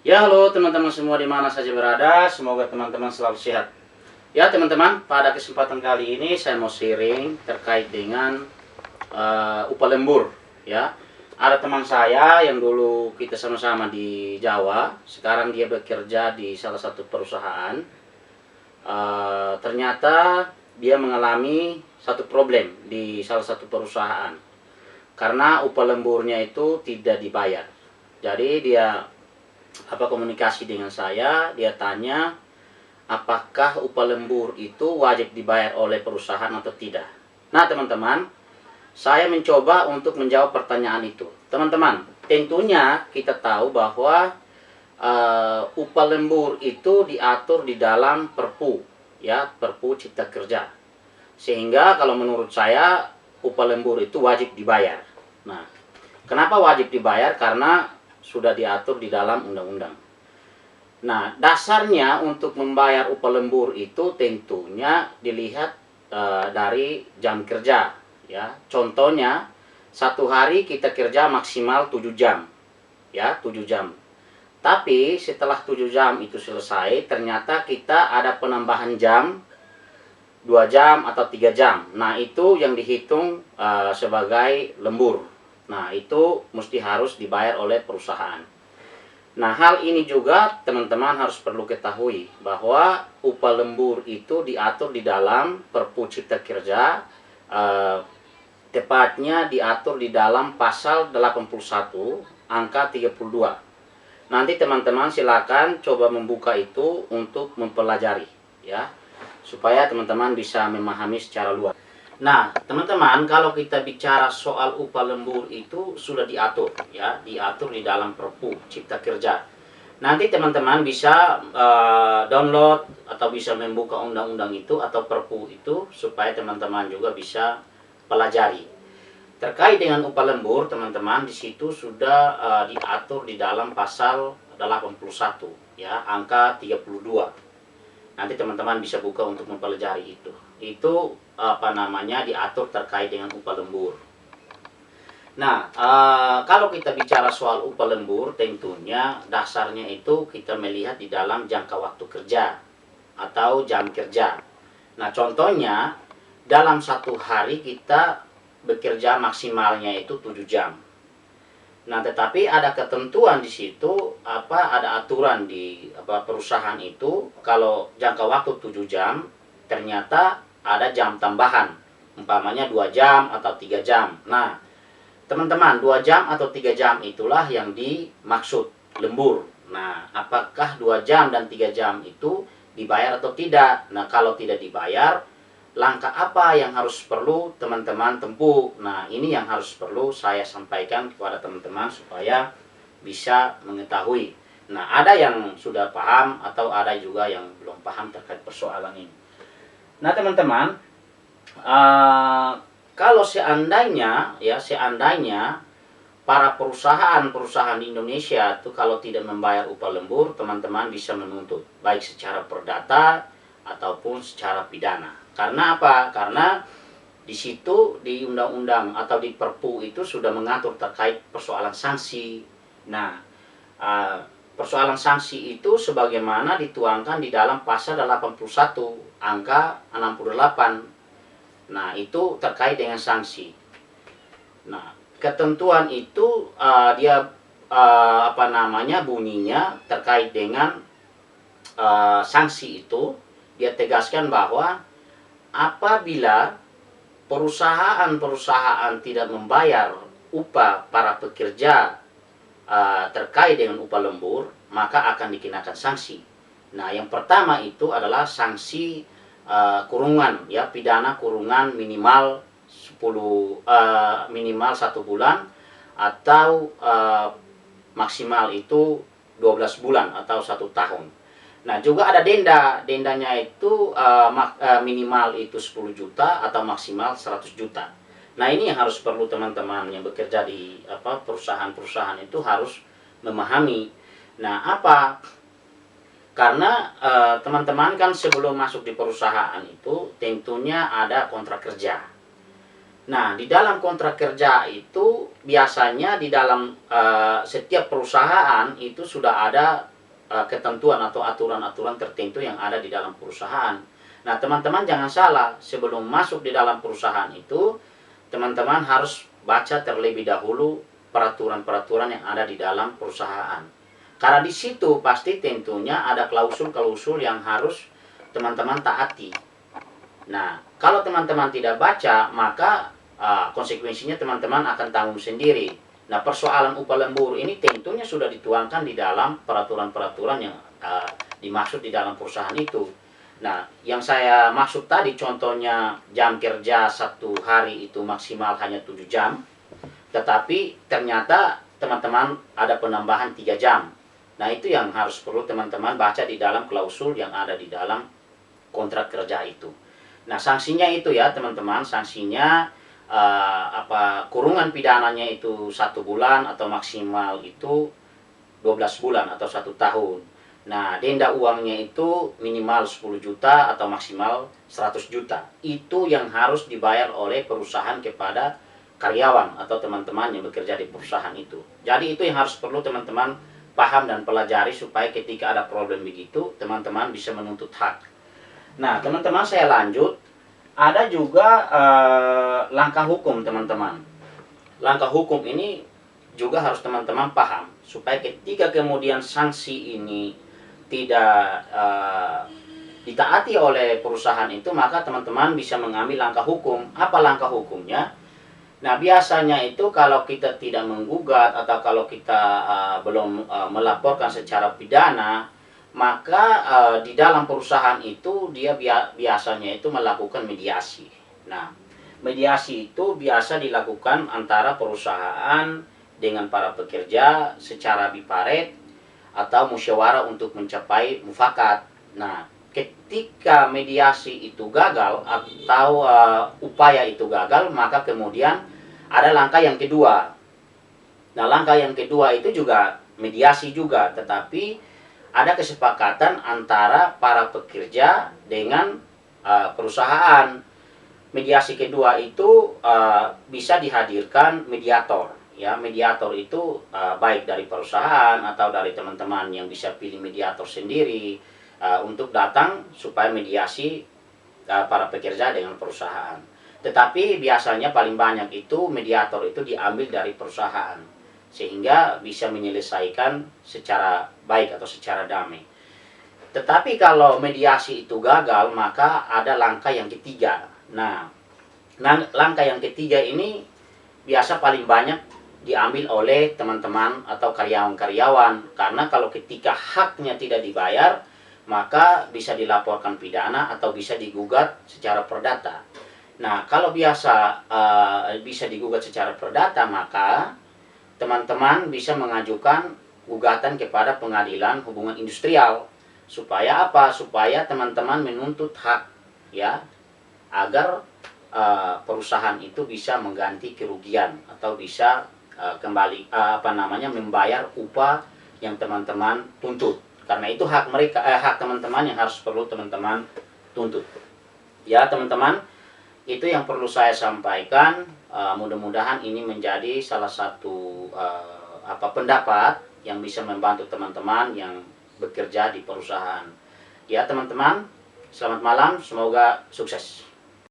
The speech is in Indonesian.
Ya, halo teman-teman semua di mana saja berada, semoga teman-teman selalu sehat. Ya teman-teman, pada kesempatan kali ini saya mau sharing terkait dengan upah lembur. Ya, ada teman saya yang dulu kita sama-sama di Jawa, sekarang dia bekerja di salah satu perusahaan. Ternyata dia mengalami satu problem di salah satu perusahaan karena upah lemburnya itu tidak dibayar. Jadi dia komunikasi dengan saya, dia tanya apakah upah lembur itu wajib dibayar oleh perusahaan atau tidak. Nah teman-teman, saya mencoba untuk menjawab pertanyaan itu. Teman-teman, tentunya kita tahu bahwa upah lembur itu diatur di dalam Perpu, ya, Perpu Cipta Kerja. Sehingga kalau menurut saya upah lembur itu wajib dibayar. Nah, kenapa wajib dibayar? Karena sudah diatur di dalam undang-undang. Nah, dasarnya untuk membayar upah lembur itu tentunya dilihat dari jam kerja, ya. Contohnya, satu hari kita kerja maksimal 7 jam, ya, 7 jam. Tapi setelah 7 jam itu selesai, ternyata kita ada penambahan jam 2 jam atau 3 jam. Nah, itu yang dihitung sebagai lembur. Nah, itu mesti harus dibayar oleh perusahaan. Nah, hal ini juga teman-teman harus perlu ketahui bahwa upah lembur itu diatur di dalam Perpu Cipta Kerja, tepatnya diatur di dalam pasal 81 angka 32. Nanti teman-teman silakan coba membuka itu untuk mempelajari, ya, supaya teman-teman bisa memahami secara luas. Nah, teman-teman, kalau kita bicara soal upah lembur itu sudah diatur, ya, diatur di dalam Perpu Cipta Kerja. Nanti teman-teman bisa download atau bisa membuka undang-undang itu atau Perpu itu supaya teman-teman juga bisa pelajari. Terkait dengan upah lembur, teman-teman, di situ sudah diatur di dalam pasal 81, ya, angka 32. Nanti teman-teman bisa buka untuk mempelajari itu. Itu diatur terkait dengan upah lembur. Nah, kalau kita bicara soal upah lembur, tentunya dasarnya itu kita melihat di dalam jangka waktu kerja atau jam kerja. Nah, contohnya dalam satu hari kita bekerja maksimalnya itu 7 jam. Nah, tetapi ada ketentuan di situ, ada aturan di perusahaan itu, kalau jangka waktu 7 jam, ternyata ada jam tambahan, umpamanya 2 jam atau 3 jam. Nah, teman-teman, 2 jam atau 3 jam itulah yang dimaksud lembur. Nah, apakah 2 jam dan 3 jam itu dibayar atau tidak? Nah, kalau tidak dibayar, langkah apa yang harus perlu teman-teman tempuh? Nah, ini yang harus perlu saya sampaikan kepada teman-teman supaya bisa mengetahui. Nah, ada yang sudah paham atau ada juga yang belum paham terkait persoalan ini. Nah, teman-teman, kalau seandainya para perusahaan di Indonesia itu kalau tidak membayar upah lembur, teman-teman bisa menuntut baik secara perdata ataupun secara pidana. Karena apa? Karena di situ di undang-undang atau di Perpu itu sudah mengatur terkait persoalan sanksi. Nah, persoalan sanksi itu sebagaimana dituangkan di dalam pasal 81 angka 68. Nah, itu terkait dengan sanksi. Nah, ketentuan itu dia bunyinya terkait dengan sanksi itu, dia tegaskan bahwa apabila perusahaan-perusahaan tidak membayar upah para pekerja terkait dengan upah lembur, maka akan dikenakan sanksi. Nah, yang pertama itu adalah sanksi kurungan, ya, pidana kurungan minimal 1 bulan atau maksimal itu 12 bulan atau 1 tahun. Nah, juga ada dendanya itu minimal itu 10 juta atau maksimal 100 juta. Nah, ini yang harus perlu teman-teman yang bekerja di perusahaan-perusahaan itu harus memahami. Nah, karena teman-teman kan sebelum masuk di perusahaan itu tentunya ada kontrak kerja. Nah, di dalam kontrak kerja itu biasanya di dalam setiap perusahaan itu sudah ada ketentuan atau aturan-aturan tertentu yang ada di dalam perusahaan. Nah, teman-teman jangan salah, sebelum masuk di dalam perusahaan itu, teman-teman harus baca terlebih dahulu peraturan-peraturan yang ada di dalam perusahaan. Karena di situ pasti tentunya ada klausul-klausul yang harus teman-teman taati. Nah, kalau teman-teman tidak baca, maka konsekuensinya teman-teman akan tanggung sendiri. Nah, persoalan upah lembur ini tentunya sudah dituangkan di dalam peraturan-peraturan yang dimaksud di dalam perusahaan itu. Nah, yang saya maksud tadi contohnya jam kerja satu hari itu maksimal hanya 7 jam, tetapi ternyata teman-teman ada penambahan 3 jam. Nah, itu yang harus perlu teman-teman baca di dalam klausul yang ada di dalam kontrak kerja itu. Nah, sanksinya itu ya teman-teman, sanksinya kurungan pidananya itu 1 bulan atau maksimal itu 12 bulan atau 1 tahun. Nah, denda uangnya itu minimal 10 juta atau maksimal 100 juta. Itu yang harus dibayar oleh perusahaan kepada karyawan atau teman-teman yang bekerja di perusahaan itu. Jadi itu yang harus perlu teman-teman paham dan pelajari supaya ketika ada problem begitu, teman-teman bisa menuntut hak. Nah, teman-teman saya lanjut. Ada juga langkah hukum teman-teman. Langkah hukum ini juga harus teman-teman paham supaya ketika kemudian sanksi ini tidak ditaati oleh perusahaan itu, maka teman-teman bisa mengambil langkah hukum. Apa langkah hukumnya? Nah, biasanya itu kalau kita tidak menggugat atau kalau kita belum melaporkan secara pidana, maka di dalam perusahaan itu dia biasanya itu melakukan mediasi. Nah, mediasi itu biasa dilakukan antara perusahaan dengan para pekerja secara biparet atau musyawarah untuk mencapai mufakat. Nah, ketika mediasi itu gagal atau upaya itu gagal, maka kemudian ada langkah yang kedua. Nah, langkah yang kedua itu juga mediasi juga, tetapi ada kesepakatan antara para pekerja dengan perusahaan. Mediasi kedua itu bisa dihadirkan mediator. Ya, mediator itu baik dari perusahaan atau dari teman-teman yang bisa pilih mediator sendiri untuk datang supaya mediasi para pekerja dengan perusahaan. Tetapi biasanya paling banyak itu mediator itu diambil dari perusahaan, sehingga bisa menyelesaikan secara baik atau secara damai. Tetapi kalau mediasi itu gagal, maka ada langkah yang ketiga. Nah, langkah yang ketiga ini biasa paling banyak diambil oleh teman-teman atau karyawan-karyawan. Karena kalau ketika haknya tidak dibayar, maka bisa dilaporkan pidana atau bisa digugat secara perdata. Nah, kalau biasa bisa digugat secara perdata, maka teman-teman bisa mengajukan gugatan kepada pengadilan hubungan industrial. Supaya apa? Supaya teman-teman menuntut hak, ya, agar perusahaan itu bisa mengganti kerugian atau bisa kembali membayar upah yang teman-teman tuntut. Karena itu hak mereka, hak teman-teman yang harus perlu teman-teman tuntut. Ya, teman-teman, itu yang perlu saya sampaikan. Mudah-mudahan ini menjadi salah satu pendapat yang bisa membantu teman-teman yang bekerja di perusahaan. Ya, teman-teman, selamat malam, semoga sukses.